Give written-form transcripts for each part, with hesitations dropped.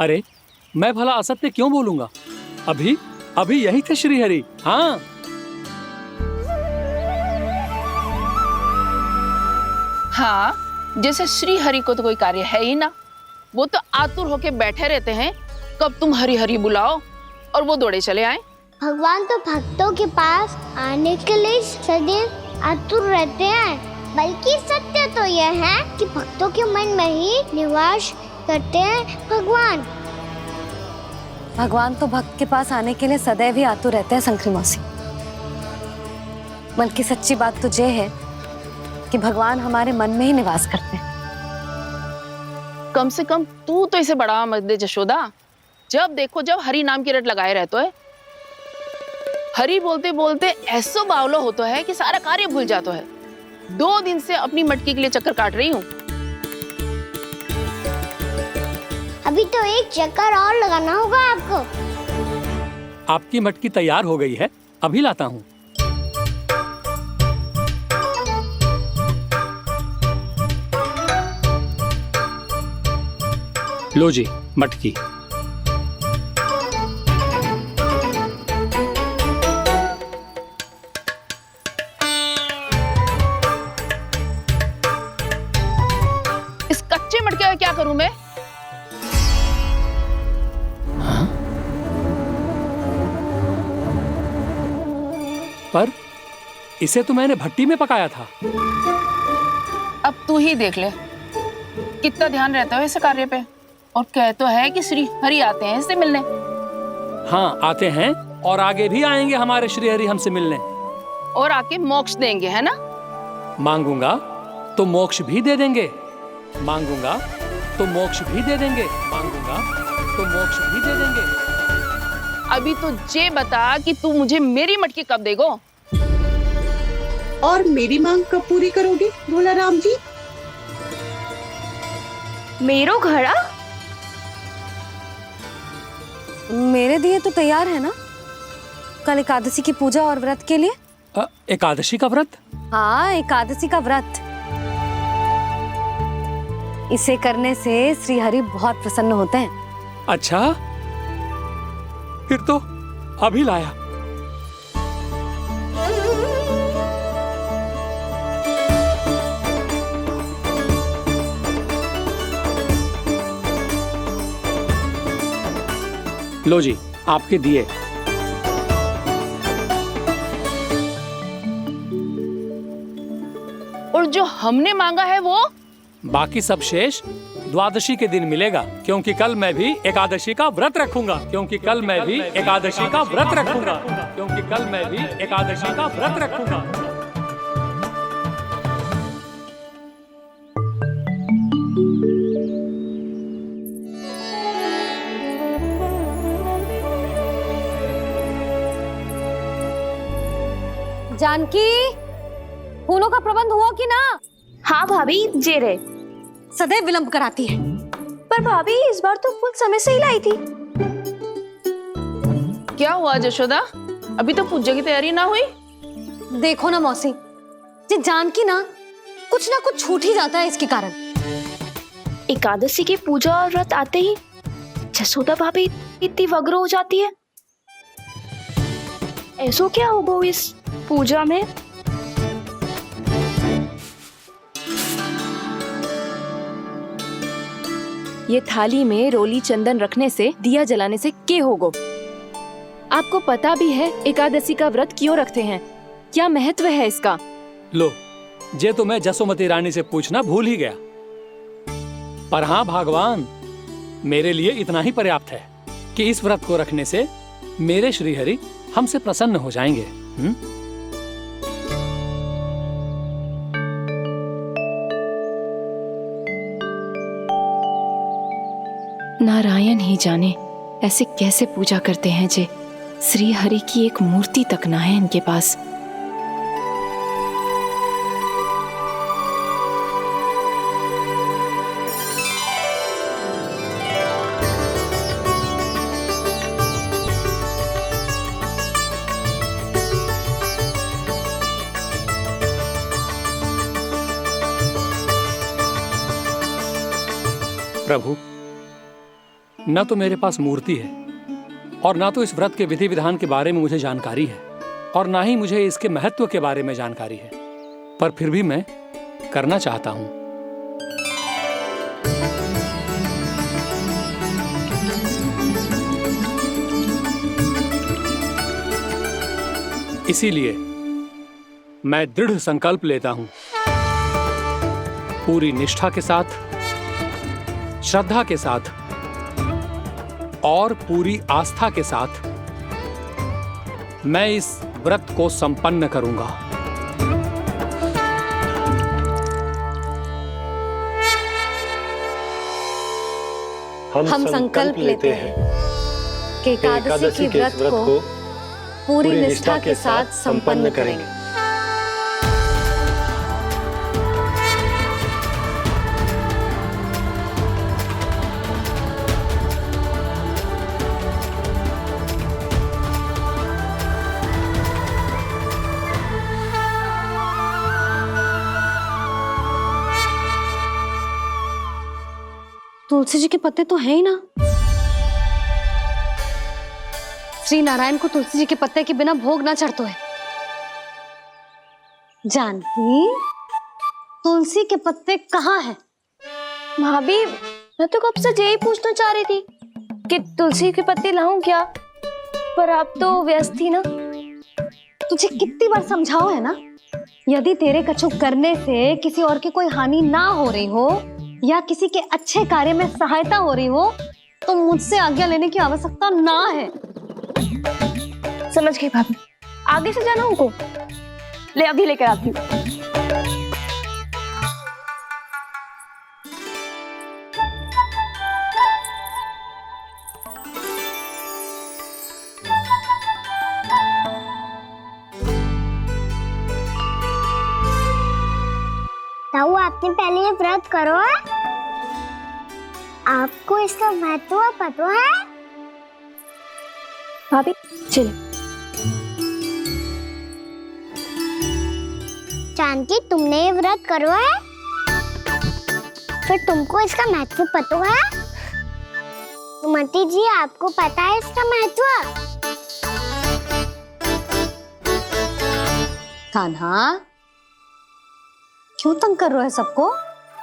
अरे मैं भला असत्य क्यों बोलूंगा? अभी अभी यही थे श्रीहरि। हाँ, हाँ, जैसे श्री हरि को तो कोई कार्य है ही ना। वो तो आतुर होके बैठे रहते हैं, कब तुम हरि हरि बुलाओ और वो दौड़े चले आए। भगवान तो भक्तों के पास आने के लिए सदैव आतुर रहते हैं। बल्कि सत्य तो यह है कि भक्तों के मन में ही निवास करते हैं भगवान। भगवान तो भक्त के पास आने के लिए सदैव ही आतुर रहते हैं शंकरी मौसी। बल्कि सच्ची बात तो ये है कि भगवान हमारे मन में ही निवास करते हैं। कम से कम तू तो इसे बढ़ावा मत दे जशोदा। जब देखो जब हरि नाम की रट लगाए रहते है। हरि बोलते बोलते ऐसो बावलो होता है कि सारा कार्य भूल जाता है। 2 दिन से अपनी मटकी के लिए चक्कर काट रही हूँ। अभी तो एक चक्कर और लगाना होगा आपको। आपकी मटकी तैयार हो गई है, अभी लाता हूँ। लो जी मटकी। इस कच्चे मटके का क्या करूं मैं? हाँ? पर इसे तो मैंने भट्टी में पकाया था। अब तू ही देख ले कितना ध्यान रहता है इस कार्य पे। और कह तो है कि श्री हरि आते हैं इससे मिलने। हाँ आते हैं और आगे भी आएंगे हमारे श्रीहरि हमसे मिलने। और आके मोक्ष देंगे, है ना? मांगूंगा तो मोक्ष भी दे देंगे, मांगूंगा तो मोक्ष भी दे देंगे, मांगूंगा तो मोक्ष भी दे देंगे। अभी तो ये बता कि तू मुझे मेरी मटकी कब देगो? और मेरी मांग कब पूरी करोगे भोला राम जी? मेरो घड़ा मेरे दिए तो तैयार है ना, कल एकादशी की पूजा और व्रत के लिए। एकादशी का व्रत? हाँ, एकादशी का व्रत। इसे करने से श्री हरि बहुत प्रसन्न होते हैं। अच्छा, फिर तो अभी लाया। लो जी आपके दिए। और जो हमने मांगा है वो? बाकी सब शेष द्वादशी के दिन मिलेगा, क्योंकि कल मैं भी एकादशी का व्रत रखूंगा, क्योंकि कल मैं भी एकादशी का व्रत रखूंगा, क्योंकि कल मैं भी एकादशी का व्रत रखूंगा। जानकी, फूलों का प्रबंध हुआ कि ना? हाँ भाभी, जे रहे। सदैव विलंब कराती है। पर भाभी इस बार तो फूल समय से ही लाई थी। क्या हुआ जशोदा? अभी तो पूजा की तैयारी ना हुई? देखो ना मौसी, ये जानकी ना कुछ छूट ही जाता है इसके कारण। एकादशी की पूजा और व्रत आते ही जसोदा भाभी इतनी वग्र हो जाती है। ऐसो क्या होगा इस पूजा में? ये थाली में रोली चंदन रखने से, दिया जलाने से के होगो? आपको पता भी है एकादशी का व्रत क्यों रखते हैं? क्या महत्व है इसका? लो, जे तो मैं जसोमती रानी से पूछना भूल ही गया। पर हाँ भगवान, मेरे लिए इतना ही पर्याप्त है कि इस व्रत को रखने से मेरे श्रीहरि हमसे प्रसन्न हो जाएंगे। नारायण ही जाने ऐसे कैसे पूजा करते हैं जे श्री हरि की एक मूर्ति तक ना है इनके पास। प्रभु, न तो मेरे पास मूर्ति है और ना तो इस व्रत के विधि विधान के बारे में मुझे जानकारी है और ना ही मुझे इसके महत्व के बारे में जानकारी है, पर फिर भी मैं करना चाहता हूं। इसीलिए मैं दृढ़ संकल्प लेता हूं, पूरी निष्ठा के साथ, श्रद्धा के साथ और पूरी आस्था के साथ मैं इस व्रत को संपन्न करूंगा। हम संकल्प लेते हैं कि एकादशी के व्रत को पूरी निष्ठा के साथ संपन्न करेंगे। तुलसी जी के पत्ते तो हैं ही ना। श्री नारायण को तुलसी जी के पत्ते के बिना भोग ना चढ़तो है। जानकी, तुलसी के पत्ते कहाँ हैं? भाभी, मैं तो कब से यही पूछना चाह रही थी कि तुलसी के पत्ते लाऊं क्या, पर आप तो व्यस्त थी ना। तुझे कितनी बार समझाओ है ना, यदि तेरे कछु करने से किसी और की कोई हानि ना हो रही हो या किसी के अच्छे कार्य में सहायता हो रही हो तो मुझसे आज्ञा लेने की आवश्यकता ना है। समझ गई भाभी, आगे से जाना उनको। ले अभी लेकर आती हूँ। ताऊ, आपने पहले ये व्रत करो है? आपको इसका महत्व पता है? भाभी चलो। जानकी, तुमने ये व्रत करो है? फिर तुमको इसका महत्व पता है? सुमति जी, आपको पता है इसका महत्व? कान्हा, क्यों तंग कर रहे हो सबको?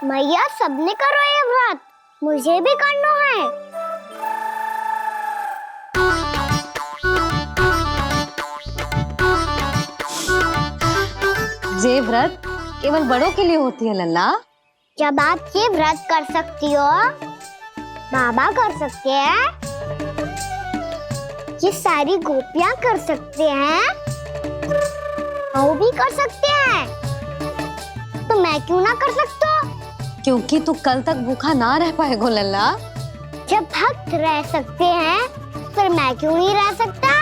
मैया, सबने करो ये व्रत, मुझे भी करना है। ये व्रत केवल बड़ों के लिए होती है लल्ला। जब आप ये व्रत कर सकती हो, बाबा कर सकते हैं, ये सारी गोपियां कर सकते हैं, वो भी कर सकते हैं, तो मैं क्यों ना कर सकता? क्योंकि तू कल तक भूखा ना रह पाएगा लल्ला। जब भक्त रह सकते हैं, फिर मैं क्यों नहीं रह सकता?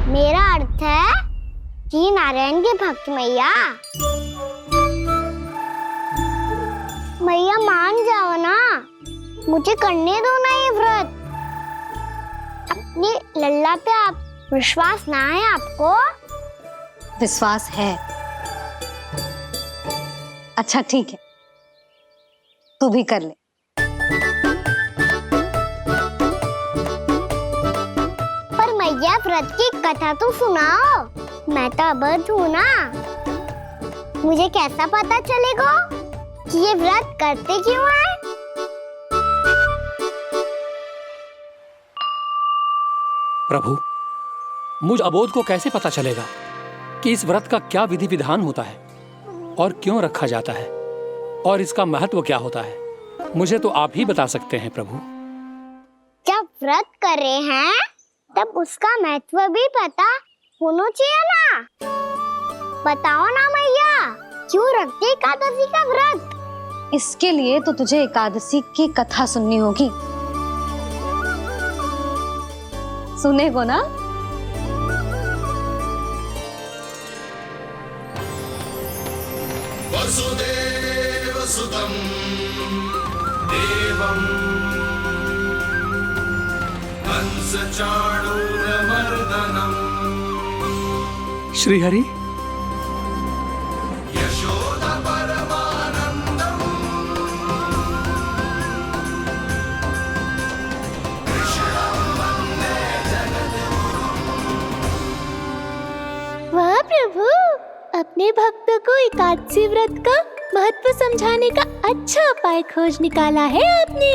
मेरा अर्थ है कि नारायण के भक्त मैया। मैया, मान जाओ ना, मुझे करने दो ना ये व्रत। अपनी लल्ला पे आप विश्वास ना है आपको? विश्वास है। अच्छा ठीक है, तू भी कर ले। पर मैया, व्रत की कथा तो सुनाओ, मैं तो अबध हूँ ना। मुझे कैसा पता चलेगा कि ये व्रत करते क्यों हैं? प्रभु, मुझ अबोध को कैसे पता चलेगा कि इस व्रत का क्या विधि विधान होता है और क्यों रखा जाता है और इसका महत्व क्या होता है? मुझे तो आप ही बता सकते हैं प्रभु। जब व्रत कर रहे हैं तब उसका महत्व भी पता होना चाहिए ना। बताओ ना मैया, क्यों रखते एकादशी का व्रत? इसके लिए तो तुझे एकादशी की कथा सुननी होगी। सुनेगो ना? वसुदेव सुतं देवं कंसचाणूरमर्दनम् भक्तों को एकादशी व्रत का महत्व समझाने का अच्छा उपाय खोज निकाला है आपने।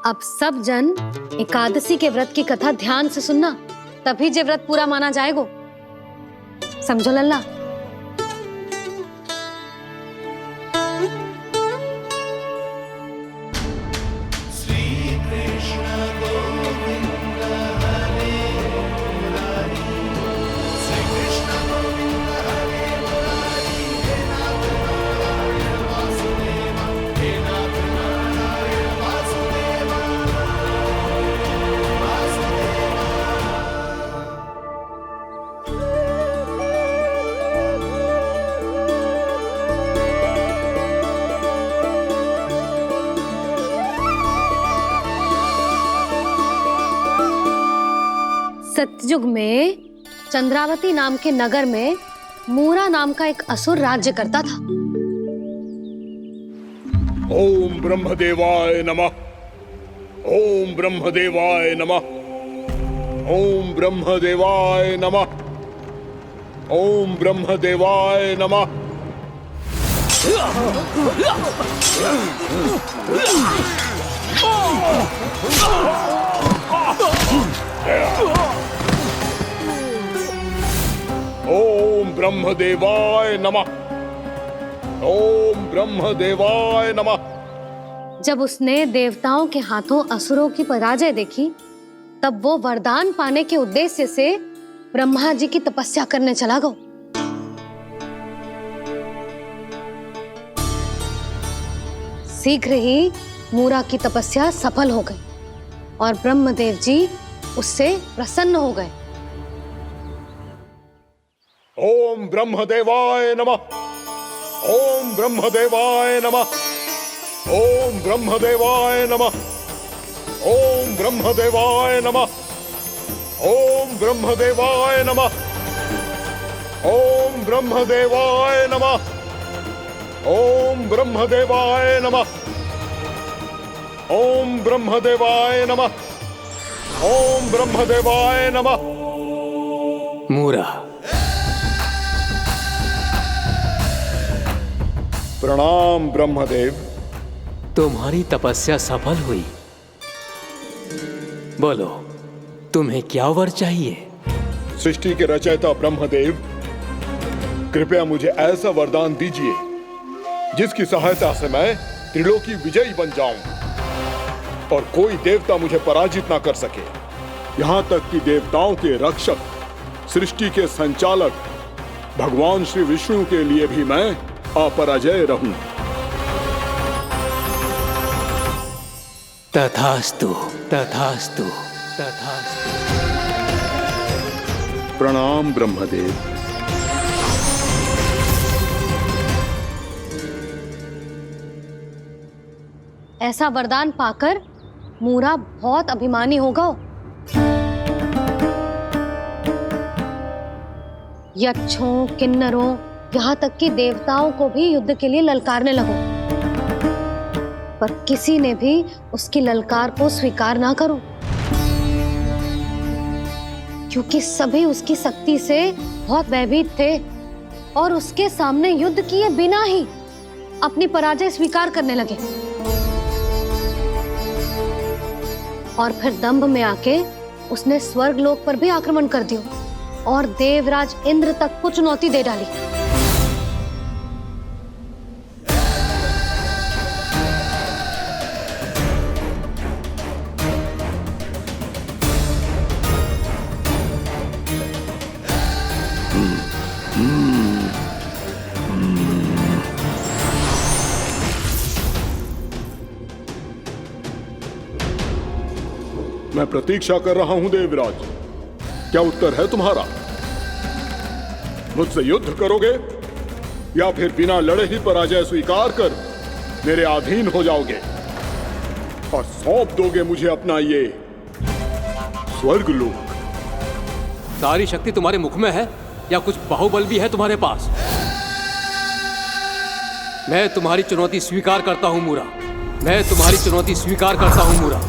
अब सब जन एकादशी के व्रत की कथा ध्यान से सुनना, तभी जे व्रत पूरा माना जाएगा। समझो लल्ला। सतयुग में चंद्रावती नाम के नगर में मूरा नाम का एक असुर राज्य करता था। ओम ब्रह्मदेवाय नमः। ओम ब्रह्मदेवाय नमः। ओम ब्रह्मदेवाय नमः। ओम ब्रह्मदेवाय नमः। ओम ब्रह्मदेवाय नमः। ओम ब्रह्मदेवाय नमः। जब उसने देवताओं के हाथों असुरों की पराजय देखी, तब वो वरदान पाने के उद्देश्य से ब्रह्मा जी की तपस्या करने चला गया। शीघ्र ही मूरा की तपस्या सफल हो गई और ब्रह्मदेव जी उससे प्रसन्न हो गए। ओम ब्रह्मदेवाय नमः। ओम ब्रह्मदेवाय नमः। ओम ब्रह्मदेवाय नमः। ओम ब्रह्मदेवाय नमः। ओम ब्रह्मदेवाय नमः। ओम ब्रह्मदेवाय नमः। ओम ब्रह्मदेवाय नमः। ओम ब्रह्मदेवाय नमः। ओम ब्रह्मदेवाय नमः। मूरा, प्रणाम ब्रह्मदेव। तुम्हारी तपस्या सफल हुई। बोलो, तुम्हें क्या वर चाहिए? सृष्टि के रचयिता ब्रह्मदेव, कृपया मुझे ऐसा वरदान दीजिए जिसकी सहायता से मैं त्रिलोकी विजयी बन जाऊं और कोई देवता मुझे पराजित ना कर सके। यहां तक कि देवताओं के रक्षक, सृष्टि के संचालक भगवान श्री विष्णु के लिए भी मैं अपराजय रहूं। तथास्तु, तथास्तु, तथास्तु। प्रणाम ब्रह्मदेव। ऐसा वरदान पाकर मूरा बहुत अभिमानी होगा। यक्षों, किन्नरों, यहाँ तक कि देवताओं को भी युद्ध के लिए ललकारने लगो, पर किसी ने भी उसकी ललकार को स्वीकार ना करो, क्योंकि सभी उसकी शक्ति से बहुत भयभीत थे और उसके सामने युद्ध किए बिना ही अपनी पराजय स्वीकार करने लगे और फिर दंभ में आके उसने स्वर्ग लोक पर भी आक्रमण कर दिया। और देवराज इंद्र तक को चुनौती दे डाली। मैं प्रतीक्षा कर रहा हूं देवराज, क्या उत्तर है तुम्हारा? मुझसे युद्ध करोगे या फिर बिना लड़े ही पराजय स्वीकार कर मेरे अधीन हो जाओगे और सौंप दोगे मुझे अपना ये स्वर्ग लोक? सारी शक्ति तुम्हारे मुख में है या कुछ बाहुबल भी है तुम्हारे पास? मैं तुम्हारी चुनौती स्वीकार करता हूं मूरा, मैं तुम्हारी चुनौती स्वीकार करता हूं मूरा।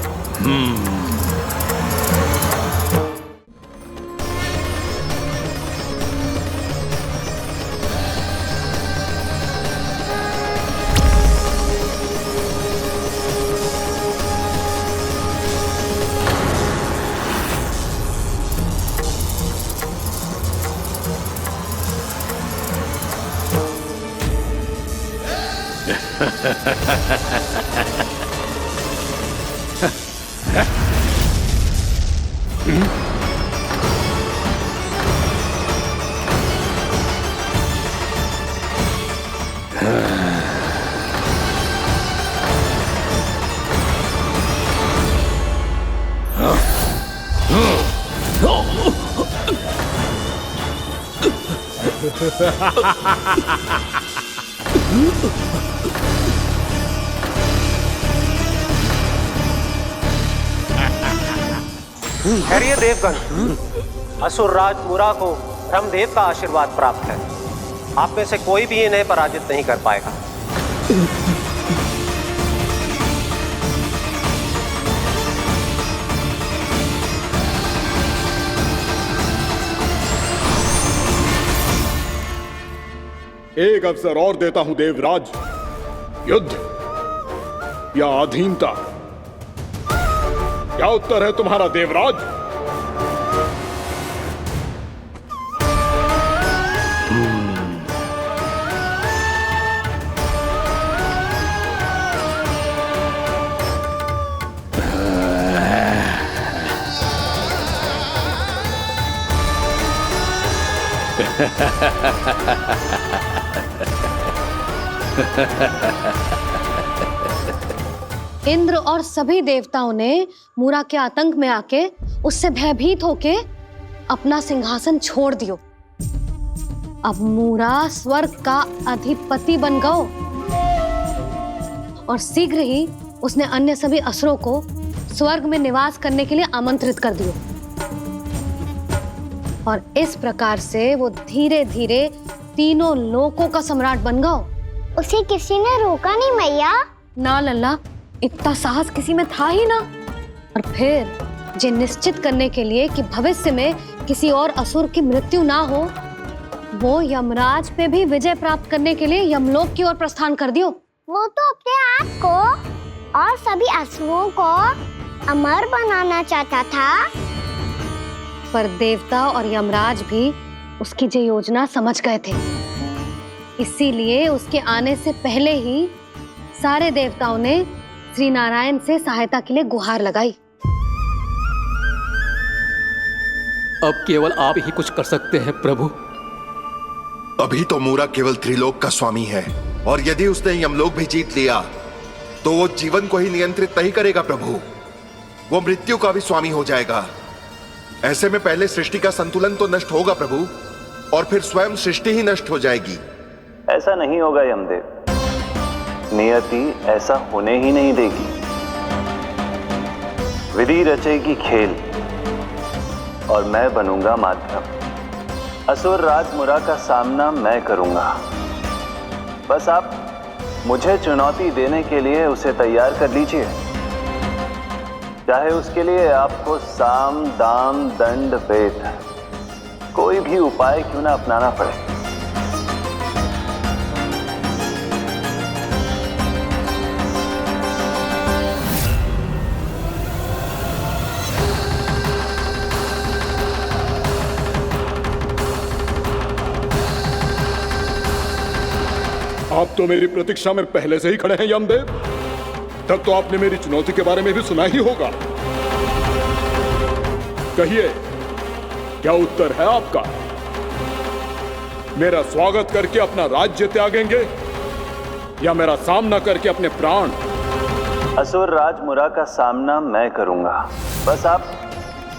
खैरिए देवगण, असुर राज मुरा को ब्रह्मदेव का आशीर्वाद प्राप्त है। आप में से कोई भी इन्हें पराजित नहीं कर पाएगा। एक अवसर और देता हूं देवराज, युद्ध या अधीनता, क्या उत्तर है तुम्हारा देवराज? इंद्र और सभी देवताओं ने मूरा के आतंक में आके उससे भयभीत होके अपना सिंहासन छोड़ दियो। अब मूरा स्वर्ग का अधिपति बन गयो और शीघ्र ही उसने अन्य सभी असुरों को स्वर्ग में निवास करने के लिए आमंत्रित कर दियो। और इस प्रकार से वो धीरे धीरे तीनों लोकों का सम्राट बन गयो। उसे किसी ने रोका नहीं मैया। ना लल्ला, इतना साहस किसी में था ही ना। और फिर ये निश्चित करने के लिए कि भविष्य में किसी और असुर की मृत्यु ना हो, वो यमराज पे भी विजय प्राप्त करने के लिए यमलोक की ओर प्रस्थान कर दियो। वो तो अपने आप को और सभी असुरों को अमर बनाना चाहता था। पर देवता और यमराज भी उसकी ये योजना समझ गए थे, इसीलिए उसके आने से पहले ही सारे देवताओं ने श्री नारायण से सहायता के लिए गुहार लगाई। अब केवल आप ही कुछ कर सकते हैं प्रभु। अभी तो मूरा केवल त्रिलोक का स्वामी है, और यदि उसने यमलोक भी जीत लिया तो वो जीवन को ही नियंत्रित नहीं करेगा प्रभु, वो मृत्यु का भी स्वामी हो जाएगा। ऐसे में पहले सृष्टि का संतुलन तो नष्ट होगा प्रभु, और फिर स्वयं सृष्टि ही नष्ट हो जाएगी। ऐसा नहीं होगा यमदेव, नियति ऐसा होने ही नहीं देगी। विधि रचेगी खेल और मैं बनूंगा माध्यम। असुर राज मुरा का सामना मैं करूंगा। बस आप मुझे चुनौती देने के लिए उसे तैयार कर लीजिए, चाहे उसके लिए आपको साम दाम दंड भेद कोई भी उपाय क्यों ना अपनाना पड़े। आप तो मेरी प्रतीक्षा में पहले से ही खड़े हैं यमदेव। तब तो आपने मेरी चुनौती के बारे में भी सुना ही होगा। कहिए, क्या उत्तर है आपका? मेरा स्वागत करके अपना राज्य त्यागेंगे या मेरा सामना करके अपने प्राण? असुर राज मुरा का सामना मैं करूंगा। बस आप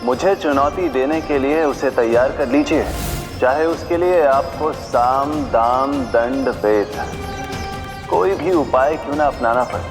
मुझे चुनौती देने के लिए उसे तैयार कर लीजिए, चाहे उसके लिए आपको साम दाम दंड भेद कोई भी उपाय क्यों ना अपनाना पड़े।